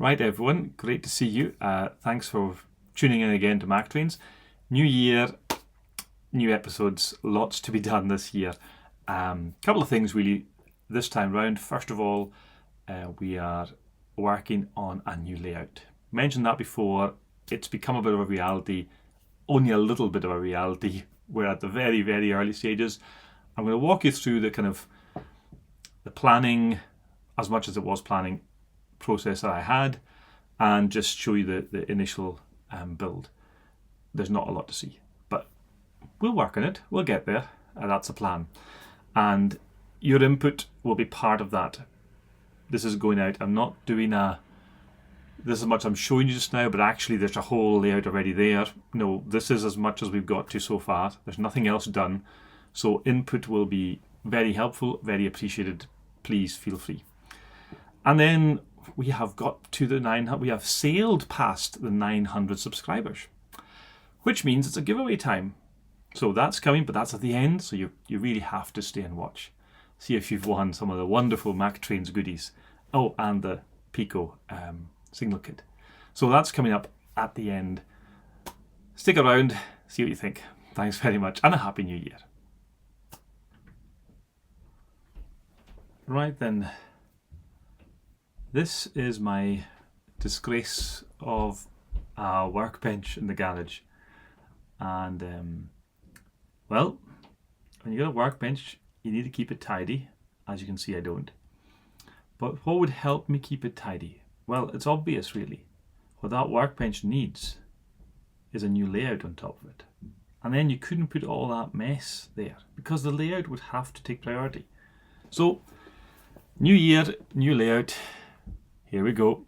Right, everyone, great to see you. Thanks for tuning in again to Mac Trains. New year, new episodes, lots to be done this year. Couple of things really this time round. First of all, we are working on a new layout. Mentioned that before, it's become a bit of a reality, only a little bit of a reality. We're at the very, very early stages. I'm going to walk you through the kind of the planning, as much as it was planning, process that I had, and just show you the initial build. There's not a lot to see, but we'll work on it. We'll get there, and that's the plan. And your input will be part of that. This is going out. I'm not doing this is much I'm showing you just now, but actually there's a whole layout already there. No, this is as much as we've got to so far. There's nothing else done. So input will be very helpful, very appreciated. Please feel free. And then we have got to we have sailed past the 900 subscribers, which means it's a giveaway time. So that's coming, but that's at the end. So you really have to stay and watch. See if you've won some of the wonderful Mac Trains goodies. Oh, and the Pico signal kit. So that's coming up at the end. Stick around, see what you think. Thanks very much, and a Happy New Year. Right then. This is my disgrace of a workbench in the garage. And, well, when you got a workbench, you need to keep it tidy. As you can see, I don't. But what would help me keep it tidy? Well, it's obvious, really. What that workbench needs is a new layout on top of it. And then you couldn't put all that mess there, because the layout would have to take priority. So, new year, new layout. Here we go.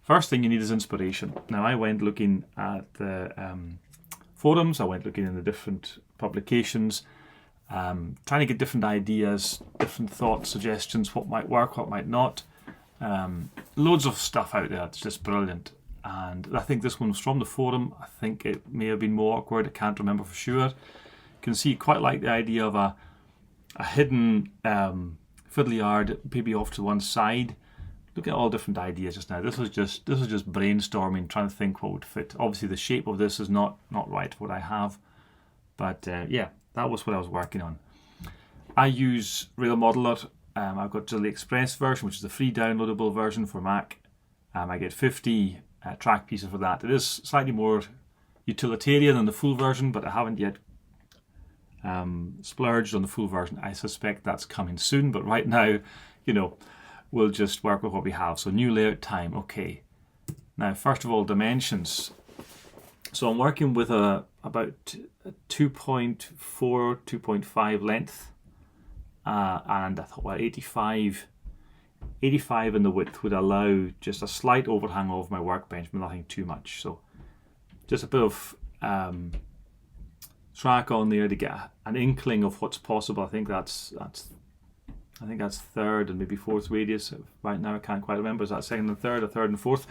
First thing you need is inspiration. Now I went looking at the forums, I went looking in the different publications, trying to get different ideas, different thoughts, suggestions, what might work, what might not. Loads of stuff out there, it's just brilliant. And I think this one was from the forum. I think it may have been more awkward, I can't remember for sure. You can see quite like the idea of a hidden fiddly yard, maybe off to one side. Look at all different ideas just now. This was just brainstorming, trying to think what would fit. Obviously, the shape of this is not right for what I have, but yeah, that was what I was working on. I use Rail Modeler. I've got the Express version, which is the free downloadable version for Mac. I get 50 track pieces for that. It is slightly more utilitarian than the full version, but I haven't yet splurged on the full version. I suspect that's coming soon, but right now, you know, we'll just work with what we have. So new layout time, okay. Now, first of all, dimensions. So I'm working with about a 2.4, 2.5 length, and I thought, well, 85 in the width would allow just a slight overhang of my workbench, but nothing too much. So just a bit of track on there to get an inkling of what's possible. I think that's third and maybe fourth radius. Right now I can't quite remember. Is that second and third or third and fourth?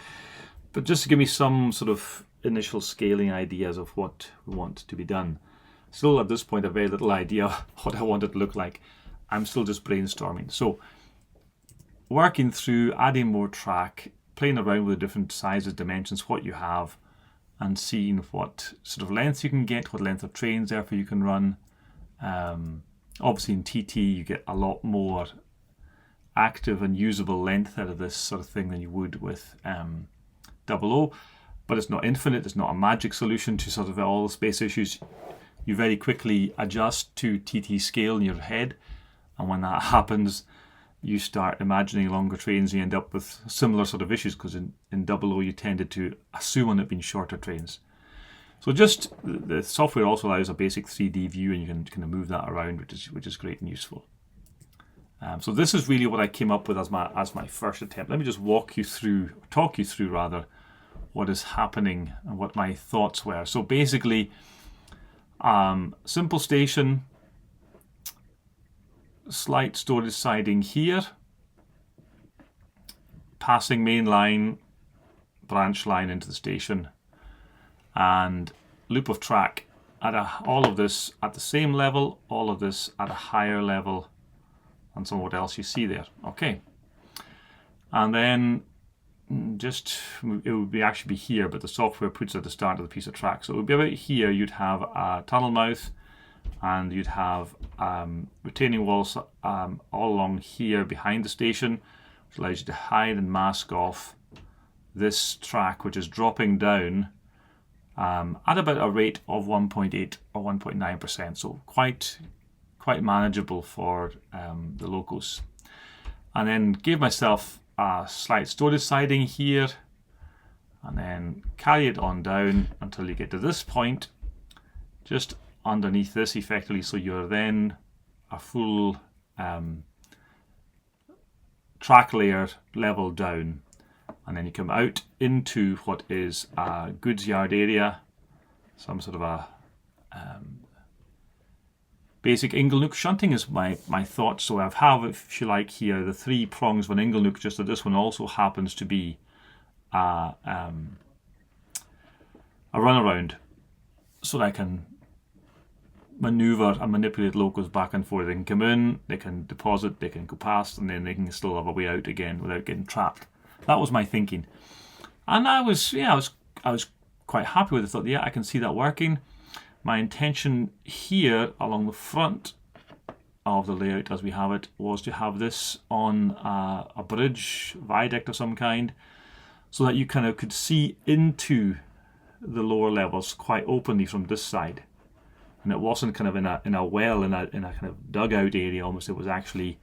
But just to give me some sort of initial scaling ideas of what we want to be done. Still at this point a very little idea what I want it to look like. I'm still just brainstorming. So working through, adding more track, playing around with the different sizes, dimensions, what you have, and seeing what sort of length you can get, what length of trains therefore you can run. Obviously in TT you get a lot more active and usable length out of this sort of thing than you would with 00, but it's not infinite, it's not a magic solution to sort of all the space issues. You very quickly adjust to TT scale in your head, and when that happens you start imagining longer trains and you end up with similar sort of issues, because in 00 you tended to assume on it being shorter trains. So just the software also allows a basic 3D view, and you can kind of move that around, which is great and useful. So this is really what I came up with as my first attempt. Let me just talk you through what is happening and what my thoughts were. So basically, simple station, slight storage siding here, passing main line, branch line into the station, and loop of track at all of this at the same level, all of this at a higher level than some of what else you see there. Okay, and then it would be actually be here, but the software puts it at the start of the piece of track. So it would be about here. You'd have a tunnel mouth, and you'd have retaining walls all along here behind the station, which allows you to hide and mask off this track, which is dropping down at about a rate of 1.8 or 1.9%, so quite manageable for the locals. And then gave myself a slight storage siding here, and then carry it on down until you get to this point, just underneath this effectively, so you're then a full track layer level down. And then you come out into what is a goods yard area, some sort of a basic ingle nook. Shunting is my thought. So I have, if you like, here the 3 prongs of an ingle nook, just that this one also happens to be a runaround, so that I can maneuver and manipulate locals back and forth. They can come in, they can deposit, they can go past, and then they can still have a way out again without getting trapped. That was my thinking, and I was quite happy with it. I thought, yeah, I can see that working. My intention here along the front of the layout as we have it was to have this on a bridge, viaduct of some kind, so that you kind of could see into the lower levels quite openly from this side, and it wasn't kind of in a well, in a kind of dugout area almost. It was actually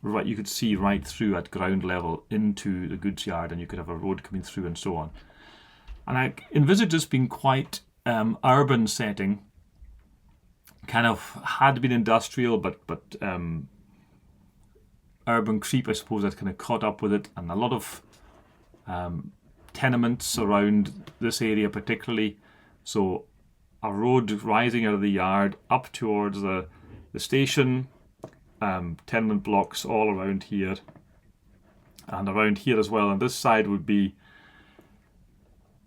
right, you could see right through at ground level into the goods yard, and you could have a road coming through and so on. And I envisaged this being quite urban setting, kind of had been industrial, but urban creep, I suppose, had kind of caught up with it, and a lot of tenements around this area particularly. So a road rising out of the yard up towards the station, tenement blocks all around here and around here as well. And this side would be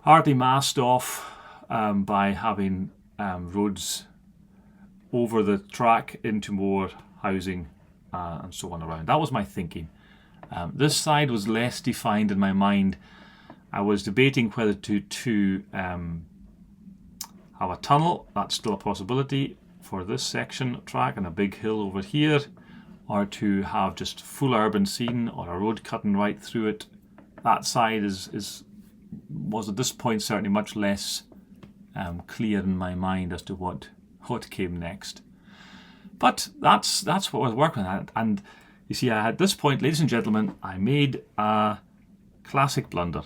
hardly masked off by having roads over the track into more housing and so on around. That was my thinking. This side was less defined in my mind. I was debating whether to have a tunnel. That's still a possibility for this section of track, and a big hill over here, or to have just full urban scene or a road cutting right through it. That side was at this point certainly much less clear in my mind as to what came next. But that's what I was working at. And you see, at this point, ladies and gentlemen, I made a classic blunder.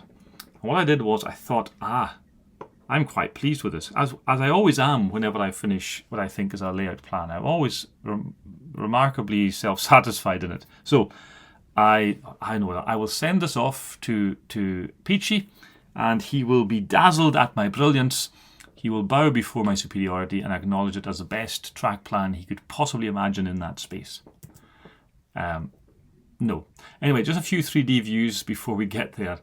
And what I did was I thought, I'm quite pleased with this, as I always am whenever I finish what I think is a layout plan. I'm always remarkably self-satisfied in it. So I know that I will send this off to Peachy, and he will be dazzled at my brilliance. He will bow before my superiority and acknowledge it as the best track plan he could possibly imagine in that space. No. Anyway, just a few 3D views before we get there.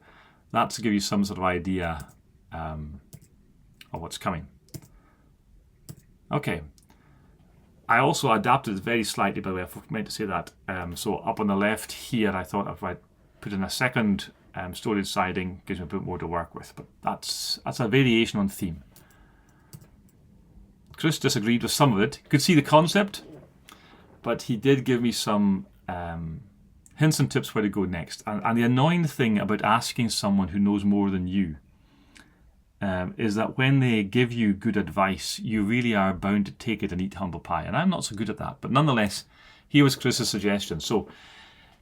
That's to give you some sort of idea of what's coming. Okay. I also adapted very slightly, by the way, I meant to say that. So up on the left here, I thought if I put in a second storage siding, gives me a bit more to work with. But that's a variation on theme. Chris disagreed with some of it. You could see the concept, but he did give me some hints and tips where to go next. And the annoying thing about asking someone who knows more than you is that when they give you good advice, you really are bound to take it and eat humble pie. And I'm not so good at that. But nonetheless, here was Chris's suggestion. So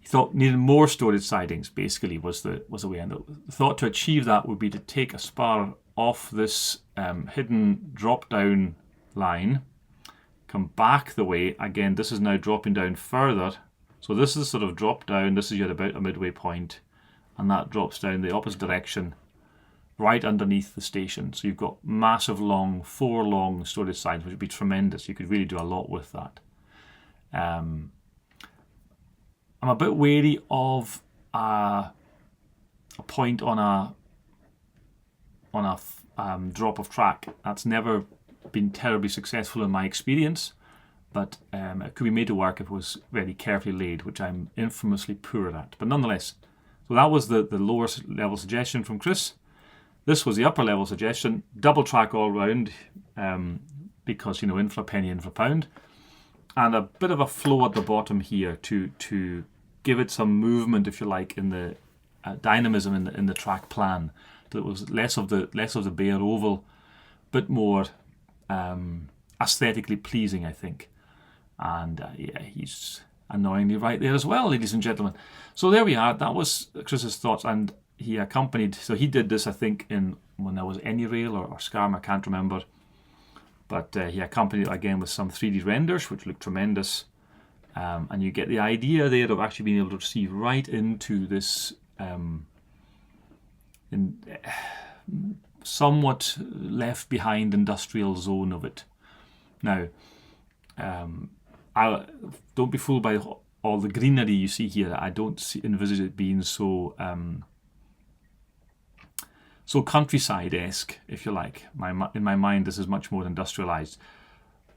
he thought needed more storage sidings, basically, was the way. And the thought to achieve that would be to take a spar off this hidden drop-down line, come back the way. Again, this is now dropping down further. So this is sort of drop down. This is at about a midway point, and that drops down the opposite direction, right underneath the station. So you've got massive four long storage sidings, which would be tremendous. You could really do a lot with that. I'm a bit wary of a point on a drop of track. That's never been terribly successful in my experience, but it could be made to work if it was very carefully laid, which I'm infamously poor at. But nonetheless, So that was the lower level suggestion from Chris. This was the upper level suggestion, double track all round, because, you know, in for a penny, in for a pound. And a bit of a flow at the bottom here to give it some movement, if you like, in the dynamism in the track plan. So it was less of the bare oval, bit more aesthetically pleasing, I think. And yeah, he's annoyingly right there as well, ladies and gentlemen. So there we are. That was Chris's thoughts, and he accompanied. So he did this, I think, when there was AnyRail or Scarm, I can't remember. But he accompanied it again with some 3D renders, which looked tremendous. And you get the idea there of actually being able to see right into this somewhat left behind industrial zone of it. Now, don't be fooled by all the greenery you see here. I don't envisage it being so countryside-esque, if you like. In my mind, this is much more industrialized.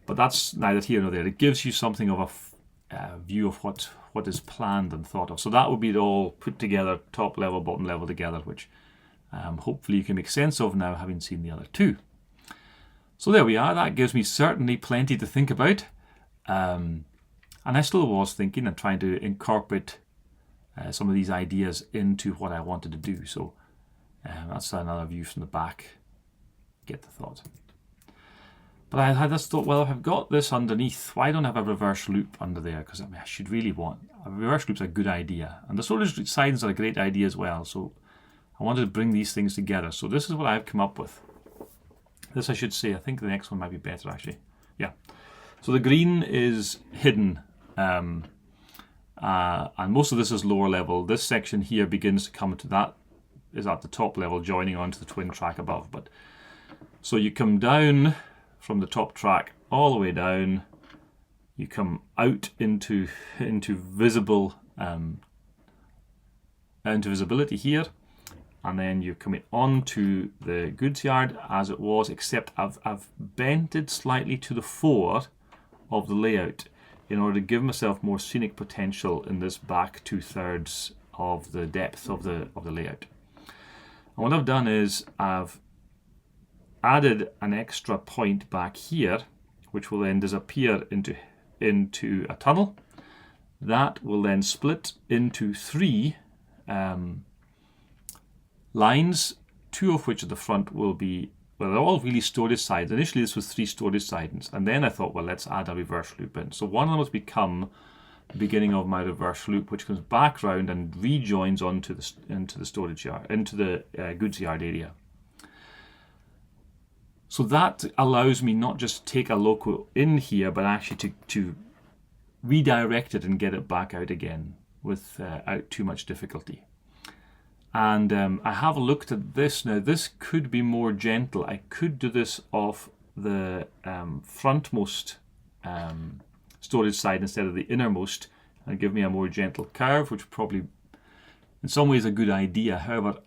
But that's neither here nor there. It gives you something of a view of what is planned and thought of. So that would be it all put together, top level, bottom level together, which hopefully you can make sense of now, having seen the other two. So there we are. That gives me certainly plenty to think about. And I still was thinking and trying to incorporate some of these ideas into what I wanted to do. So that's another view from the back. Get the thought. But I had this thought, well, if I've got this underneath, why don't I have a reverse loop under there? Because I should really want... A reverse loop's a good idea. And the storage sidings are a great idea as well. So I wanted to bring these things together. So this is what I've come up with. This I should say. I think the next one might be better, actually. Yeah. So the green is hidden. And most of this is lower level. This section here begins to come to that, is at the top level, joining onto the twin track above. But so you come down from the top track all the way down, you come out into visible into visibility here, and then you're coming onto the goods yard as it was, except I've bent it slightly to the fore of the layout in order to give myself more scenic potential in this back 2/3 of the depth of the layout. And what I've done is I've added an extra point back here, which will then disappear into a tunnel. That will then split into 3 lines, 2 of which at the front will be, well, they're all really storage sidings. Initially this was 3 storage sidings, and then I thought, well, let's add a reverse loop in. So one of them has become the beginning of my reverse loop, which comes back round and rejoins into the storage yard, into the goods yard area. So that allows me not just to take a loco in here, but actually to redirect it and get it back out again without too much difficulty. And I have looked at this now. This could be more gentle. I could do this off the frontmost storage side instead of the innermost, and give me a more gentle curve, which probably in some ways a good idea. However,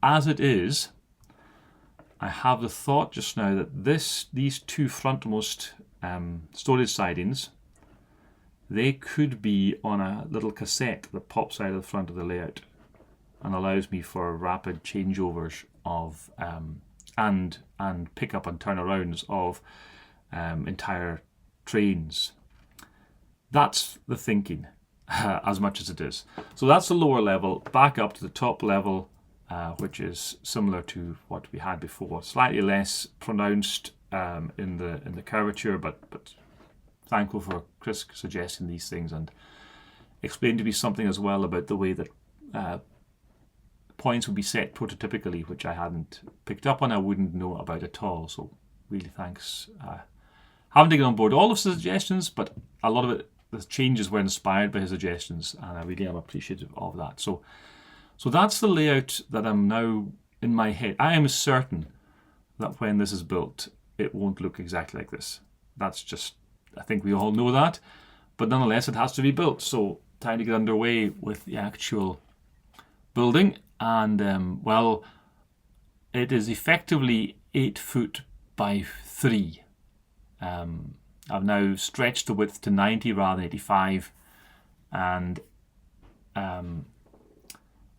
as it is, I have the thought just now that these 2 frontmost storage sidings, they could be on a little cassette that pops out of the front of the layout and allows me for rapid changeovers of and pick up and turnarounds of entire trains. That's the thinking, as much as it is. So that's the lower level. Back up to the top level, which is similar to what we had before. Slightly less pronounced in the curvature, but thankful for Chris suggesting these things and explained to me something as well about the way that points would be set prototypically, which I hadn't picked up on, I wouldn't know about at all. So really thanks. Haven't taken on board all of his suggestions, but a lot of it, the changes were inspired by his suggestions, and I really am appreciative of that. So that's the layout that I'm now in my head. I am certain that when this is built, it won't look exactly like this. That's just, I think we all know that, but nonetheless, it has to be built. So time to get underway with the actual building. And well, it is effectively 8 foot by 3. I've now stretched the width to 90 rather than 85, and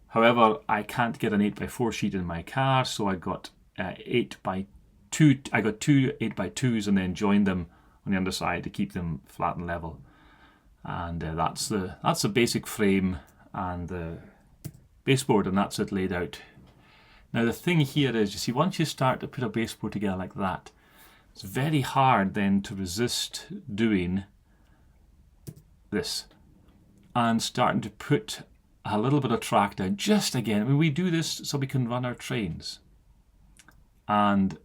However, I can't get an 8x4 sheet in my car, so I got 8x2. I got two 8x2s and then joined them on the underside to keep them flat and level. And that's the basic frame and the baseboard, and that's it laid out. Now the thing here is, you see, once you start to put a baseboard together like that, it's very hard then to resist doing this and starting to put a little bit of track down. Just again, I mean, we do this so we can run our trains. And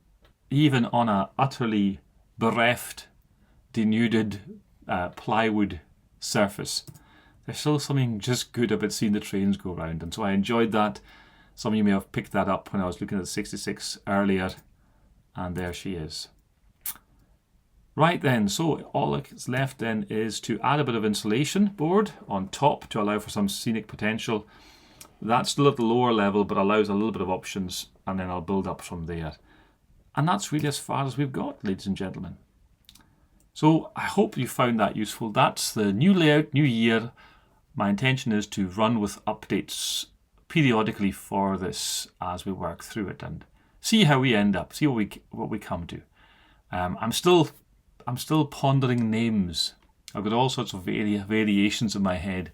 even on a utterly bereft, denuded plywood surface, there's still something just good about seeing the trains go round. And so I enjoyed that. Some of you may have picked that up when I was looking at the 66 earlier. And there she is. Right then, so all that's left then is to add a bit of insulation board on top to allow for some scenic potential. That's still at the lower level, but allows a little bit of options, and then I'll build up from there. And that's really as far as we've got, ladies and gentlemen. So I hope you found that useful. That's the new layout, new year. My intention is to run with updates periodically for this as we work through it and see how we end up, see what we come to. I'm still pondering names. I've got all sorts of variations in my head.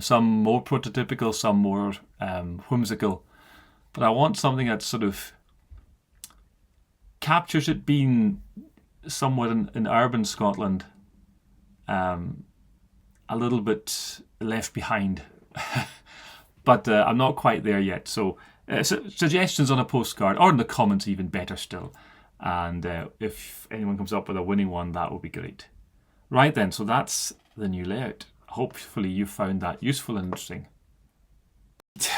Some more prototypical, some more whimsical. But I want something that sort of captures it being somewhere in urban Scotland, a little bit left behind. But I'm not quite there yet. So suggestions on a postcard, or in the comments even better still. And if anyone comes up with a winning one, that would be great. Right then, so that's the new layout. Hopefully you found that useful and interesting.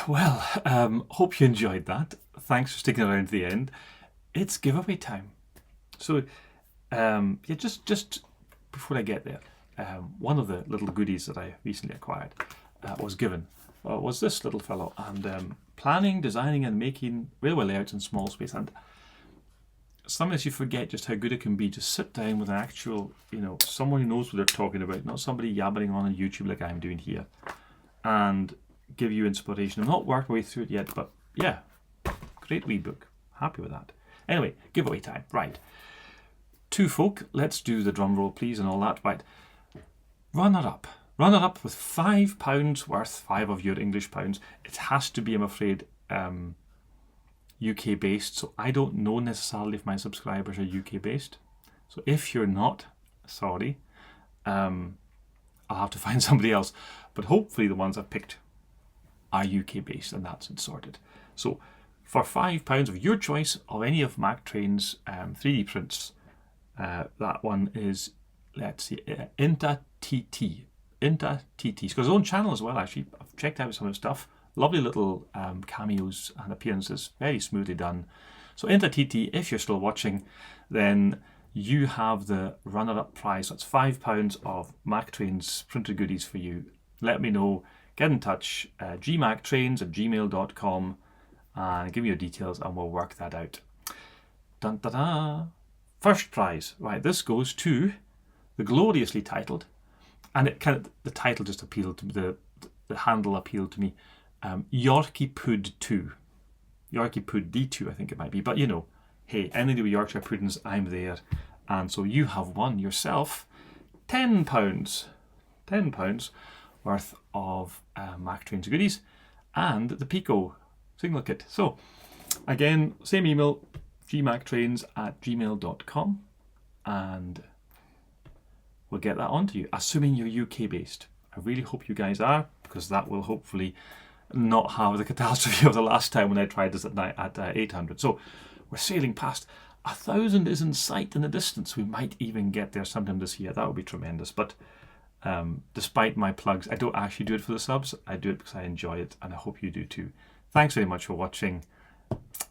Well, hope you enjoyed that. Thanks for sticking around to the end. It's giveaway time. So, yeah, just before I get there, one of the little goodies that I recently acquired was given. Was this little fellow, and planning, designing and making railway layouts in small space. And sometimes you forget just how good it can be to sit down with an actual, someone who knows what they're talking about, not somebody yabbering on YouTube like I'm doing here, and give you inspiration. I've not worked my way through it yet, but yeah, great wee book. Happy with that. Anyway, giveaway time. Right. Two folk, let's do the drum roll, please, and all that. Right. Runner up. Runner up with £5 worth, 5 of your English pounds. It has to be, I'm afraid, UK based, so I don't know necessarily if my subscribers are UK based. So if you're not, sorry, I'll have to find somebody else. But hopefully the ones I've picked are UK based, and that's it sorted. So for £5 of your choice of any of Mac Train's 3D prints, that one is, let's see, Inta TT. Inta TT. He's got his own channel as well, actually. I've checked out some of his stuff. Lovely little cameos and appearances, very smoothly done. So Inta TT, if you're still watching, then you have the runner-up prize. That's £5 of Mac Trains printed goodies for you. Let me know. Get in touch. gmactrains@gmail.com and give me your details, and we'll work that out. Dun da da. First prize. Right, this goes to the gloriously titled, and it kind of, the title just appealed to me, the handle appealed to me. Yorkie Pud 2. Yorkie Pud D2, I think it might be. But hey, anything to do with Yorkshire puddings, I'm there. And so you have won yourself £10. £10 worth of Mac Trains goodies and the Pico signal kit. So again, same email, gmactrains@gmail.com, and we'll get that on to you, assuming you're UK based. I really hope you guys are, because that will hopefully not have the catastrophe of the last time when I tried this at night at 800. So we're sailing past 1,000 is in sight in the distance. We might even get there sometime this year. That would be tremendous. But despite my plugs, I don't actually do it for the subs. I do it because I enjoy it, and I hope you do too. Thanks very much for watching.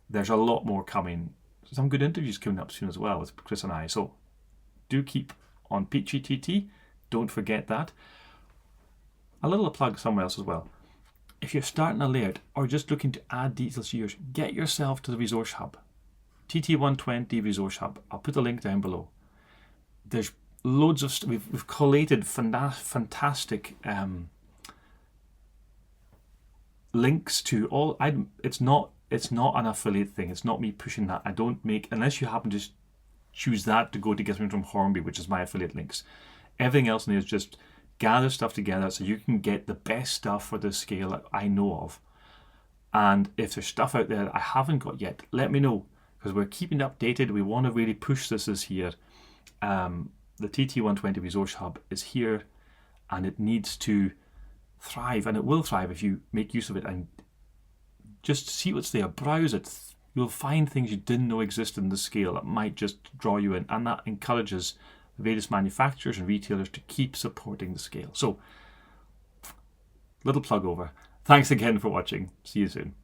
There's a lot more coming. Some good interviews coming up soon as well with Chris and I. So do keep on Peachy TT. Don't forget that. A little plug somewhere else as well. If you're starting a layout or just looking to add details to yours, get yourself to the Resource Hub. TT120 Resource Hub. I'll put the link down below. There's loads of stuff. We've collated fantastic links to all. It's not an affiliate thing. It's not me pushing that. I don't make, unless you happen to choose that to go to get something from Hornby, which is my affiliate links. Everything else in there is just gather stuff together so you can get the best stuff for the scale that I know of. And if there's stuff out there that I haven't got yet, let me know, because we're keeping it updated. We want to really push this year. The TT120 Resource Hub is here, and it needs to thrive, and it will thrive if you make use of it and just see what's there, browse it. You'll find things you didn't know existed in the scale that might just draw you in, and that encourages the various manufacturers and retailers to keep supporting the scale. So, little plug over. Thanks again for watching. See you soon.